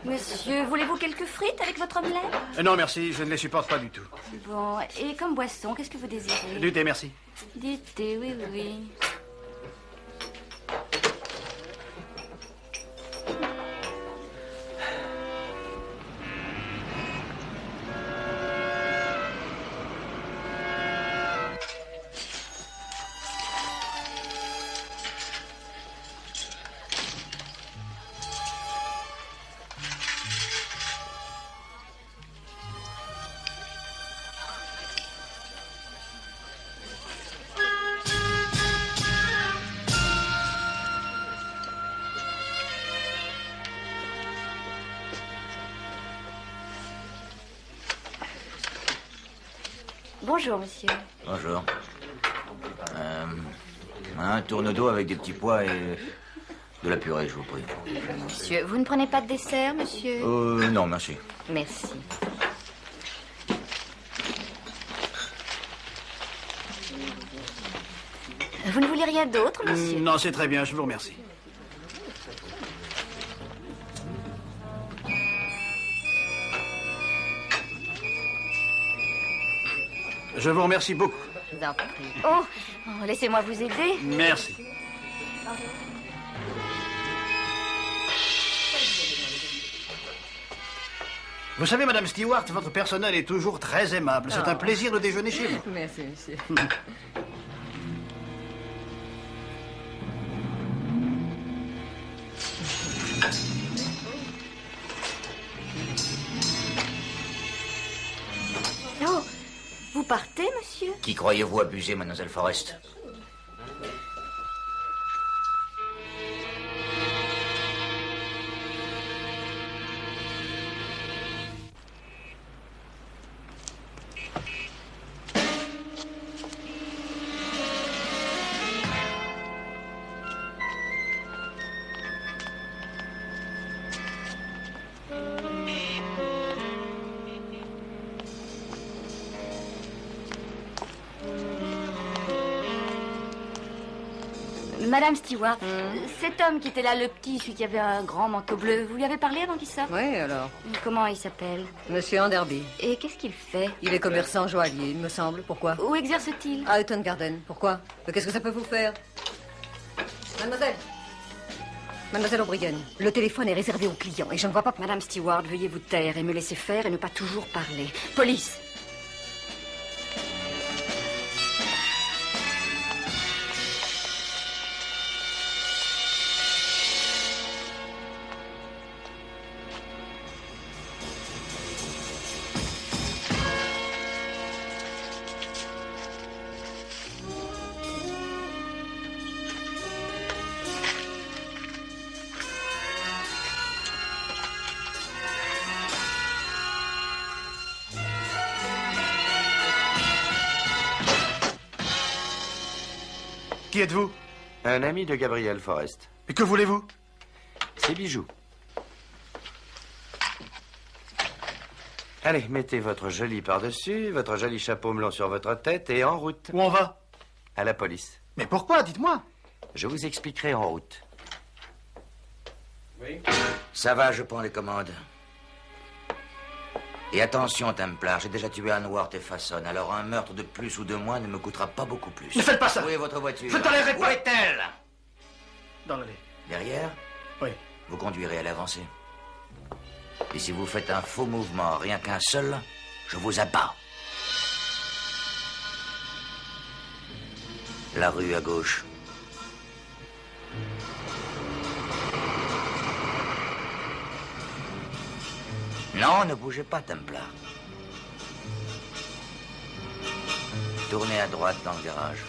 [SPEAKER 11] monsieur, voulez-vous quelques frites avec votre omelette?
[SPEAKER 10] Non, merci, je ne les supporte pas du tout.
[SPEAKER 11] Bon, et comme boisson, qu'est-ce que vous désirez?
[SPEAKER 10] Du thé, merci.
[SPEAKER 11] Du thé, oui, oui. Bonjour, monsieur.
[SPEAKER 3] Bonjour. Un tourne-dos avec des petits pois et de la purée, je vous prie.
[SPEAKER 11] Monsieur, vous ne prenez pas de dessert, monsieur?
[SPEAKER 3] Non, merci.
[SPEAKER 11] Merci. Vous ne voulez rien d'autre, monsieur?
[SPEAKER 10] Non, c'est très bien, je vous remercie. Je vous remercie beaucoup.
[SPEAKER 11] Je vous en prie. Oh, laissez-moi vous aider.
[SPEAKER 10] Merci. Vous savez, Madame Stewart, votre personnel est toujours très aimable. C'est un plaisir de déjeuner chez vous.
[SPEAKER 9] Merci, monsieur.
[SPEAKER 11] Oh, vous partez, monsieur?
[SPEAKER 3] Qui croyez-vous abuser, mademoiselle Forrest?
[SPEAKER 11] Madame Stewart, cet homme qui était là, le petit, celui qui avait un grand manteau bleu, vous lui avez parlé avant qu'il sorte?
[SPEAKER 9] Oui, alors.
[SPEAKER 11] Comment il s'appelle?
[SPEAKER 9] Monsieur Anderby.
[SPEAKER 11] Et qu'est-ce qu'il fait?
[SPEAKER 9] Il est commerçant joaillier, il me semble. Pourquoi?
[SPEAKER 11] Où exerce-t-il?
[SPEAKER 9] À Houghton Garden. Pourquoi? Qu'est-ce que ça peut vous faire? Mademoiselle. Mademoiselle O'Brien, le téléphone est réservé aux clients et je ne vois pas...
[SPEAKER 2] Madame Stewart, veuillez vous taire et me laisser faire et ne pas toujours parler. Police!
[SPEAKER 10] Qui êtes-vous?
[SPEAKER 1] Un ami de Gabriel Forrest.
[SPEAKER 10] Et que voulez-vous?
[SPEAKER 1] Ses bijoux. Allez, mettez votre joli par-dessus, votre joli chapeau melon sur votre tête et en route.
[SPEAKER 10] Où on va?
[SPEAKER 1] À la police.
[SPEAKER 10] Mais pourquoi? Dites-moi.
[SPEAKER 1] Je vous expliquerai en route.
[SPEAKER 3] Oui. Ça va, je prends les commandes. Et attention, Templar, j'ai déjà tué Anwart et Fasson, alors un meurtre de plus ou de moins ne me coûtera pas beaucoup plus.
[SPEAKER 10] Ne faites pas ça!
[SPEAKER 3] Où est votre voiture?
[SPEAKER 10] Je ne tolérerai pas!
[SPEAKER 3] Où est-elle?
[SPEAKER 10] Dans l'allée.
[SPEAKER 3] Derrière?
[SPEAKER 10] Oui.
[SPEAKER 3] Vous conduirez à l'avancée. Et si vous faites un faux mouvement, rien qu'un seul, je vous abats. La rue à gauche. Non, ne bougez pas, Templar. Tournez à droite dans le garage.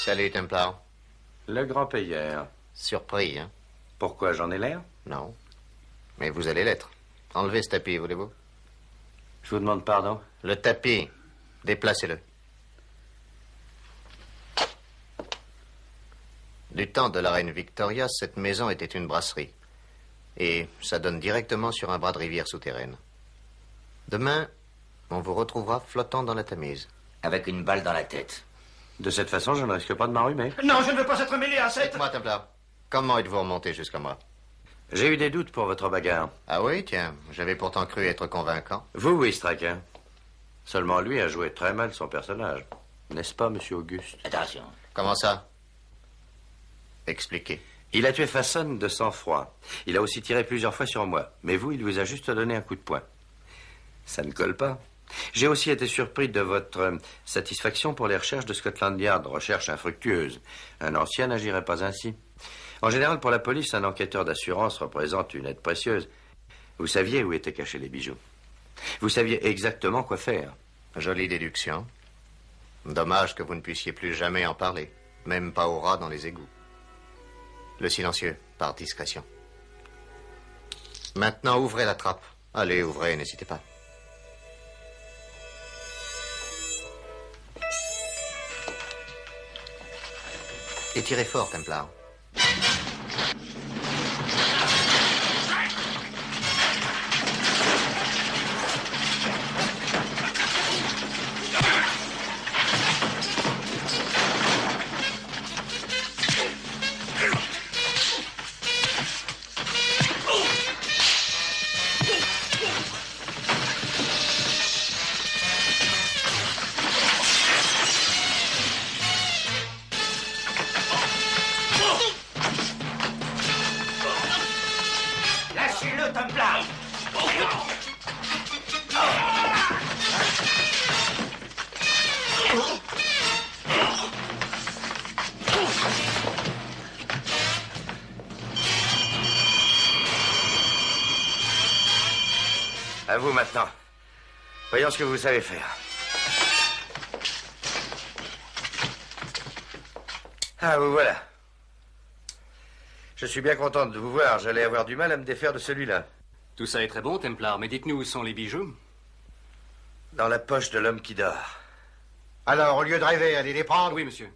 [SPEAKER 7] Salut, Templar.
[SPEAKER 1] Le grand payeur.
[SPEAKER 7] Surpris, hein?
[SPEAKER 1] Pourquoi, j'en ai l'air?
[SPEAKER 7] Non. Mais vous allez l'être. Enlevez ce tapis, voulez-vous?
[SPEAKER 1] Je vous demande pardon.
[SPEAKER 7] Le tapis. Déplacez-le. Du temps de la reine Victoria, cette maison était une brasserie. Et ça donne directement sur un bras de rivière souterraine. Demain, on vous retrouvera flottant dans la Tamise.
[SPEAKER 3] Avec une balle dans la tête.
[SPEAKER 1] De cette façon, je ne risque pas de m'enrhumer.
[SPEAKER 10] Non, je ne veux pas être mêlé à cette...
[SPEAKER 7] Dites-moi, Templar, comment êtes-vous remonté jusqu'à moi?
[SPEAKER 1] J'ai eu des doutes pour votre bagarre.
[SPEAKER 7] Ah oui, tiens, j'avais pourtant cru être convaincant.
[SPEAKER 1] Vous, oui, Stracker. Seulement lui a joué très mal son personnage. N'est-ce pas, monsieur Auguste?
[SPEAKER 3] Attention.
[SPEAKER 7] Comment ça? Expliquez.
[SPEAKER 1] Il a tué Fasson de sang-froid. Il a aussi tiré plusieurs fois sur moi. Mais vous, il vous a juste donné un coup de poing. Ça ne colle pas. J'ai aussi été surpris de votre satisfaction pour les recherches de Scotland Yard, recherches infructueuses. Un ancien n'agirait pas ainsi. En général, pour la police, un enquêteur d'assurance représente une aide précieuse. Vous saviez où étaient cachés les bijoux. Vous saviez exactement quoi faire.
[SPEAKER 7] Jolie déduction. Dommage que vous ne puissiez plus jamais en parler. Même pas au rat dans les égouts. Le silencieux, par discrétion. Maintenant, ouvrez la trappe. Allez, ouvrez, n'hésitez pas. Et tirez fort, Templar.
[SPEAKER 3] Lâchez-le, Templar!
[SPEAKER 1] À vous maintenant. Voyons ce que vous savez faire. Ah, vous voilà. Je suis bien contente de vous voir. J'allais avoir du mal à me défaire de celui-là.
[SPEAKER 5] Tout ça est très bon, Templar, mais dites-nous où sont les bijoux?
[SPEAKER 1] Dans la poche de l'homme qui dort.
[SPEAKER 8] Alors, au lieu de rêver, allez les prendre.
[SPEAKER 5] Oui, monsieur.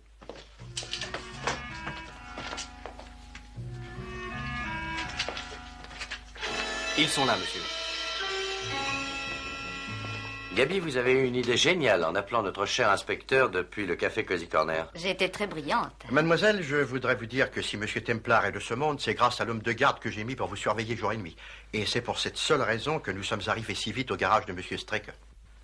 [SPEAKER 5] Ils sont là, monsieur.
[SPEAKER 1] Gaby, vous avez eu une idée géniale en appelant notre cher inspecteur depuis le café Cozy Corner.
[SPEAKER 2] J'ai été très brillante.
[SPEAKER 8] Mademoiselle, je voudrais vous dire que si M. Templar est de ce monde, c'est grâce à l'homme de garde que j'ai mis pour vous surveiller jour et nuit. Et c'est pour cette seule raison que nous sommes arrivés si vite au garage de M. Straker.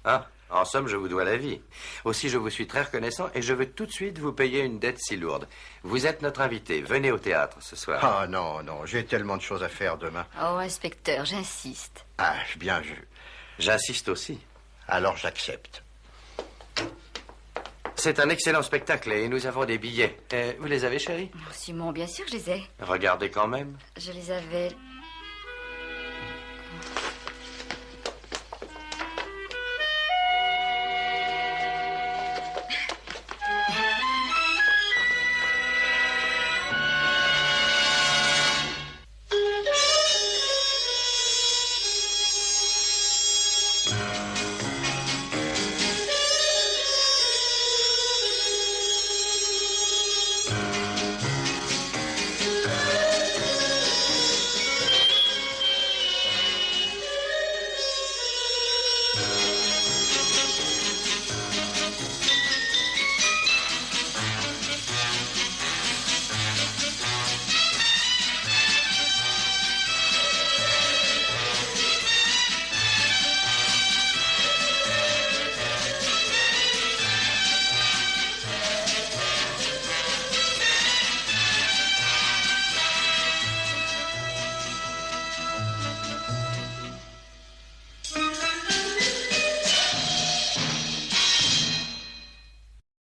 [SPEAKER 1] Ah, en somme, je vous dois la vie. Aussi, je vous suis très reconnaissant et je veux tout de suite vous payer une dette si lourde. Vous êtes notre invité. Venez au théâtre ce soir.
[SPEAKER 8] Ah non, non, j'ai tellement de choses à faire demain.
[SPEAKER 2] Oh, inspecteur, j'insiste.
[SPEAKER 8] Ah, bien,
[SPEAKER 1] J'insiste aussi.
[SPEAKER 8] Alors j'accepte.
[SPEAKER 1] C'est un excellent spectacle et nous avons des billets. Vous les avez, chérie?
[SPEAKER 2] Oh, Simon, bien sûr que je les ai.
[SPEAKER 1] Regardez quand même.
[SPEAKER 2] Je les avais